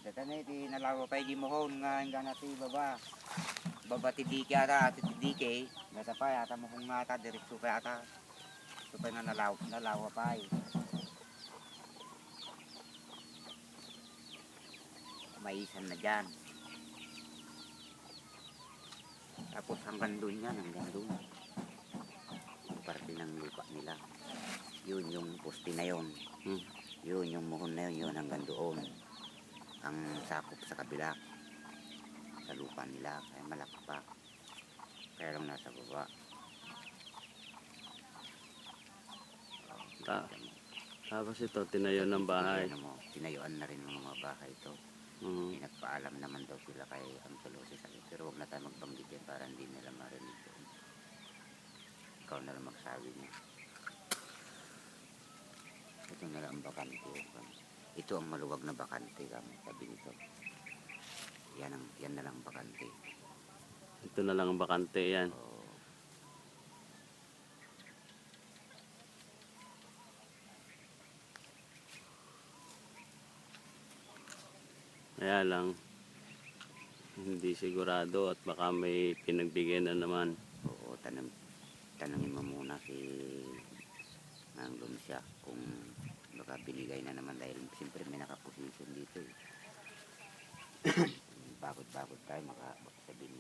data na iti nalawa pa di mohon nga hanggang nati baba. Baba ti dike ata, ti dike. Data pa ata mohon nga ata, diretso pa ata. So pa na nalawa pa maisan na dyan. Tapos hanggang doon yan, hanggang doon. Parte ng lupa nila. Yun yung poste na yun. Yun yung muhon na yun, yun hanggang doon. Ang sakop sa kabila. Sa lupa nila, kaya malaki pa. Kaya lang nasa baba. Tapos ito, tinayo ng bahay. Tinayuan na rin ng mga bahay ito. Nagpaalam naman daw sila kay Angelosi sa pero huwag na tayo magbanggit yan para hindi nila marinig doon. Ikaw na lang magsabi niya. Ito na lang ang bakante. Ito ang maluwag na bakante kami, sabi nito. Yan na lang ang bakante. Ito na lang ang bakante yan. Kaya lang, hindi sigurado at baka may pinagbigyan na naman. Oo, tanungin mo muna si Mang Lumsya kung baka binigay na naman dahil siyempre may nakaposisyon dito. Bakit tayo makasabihin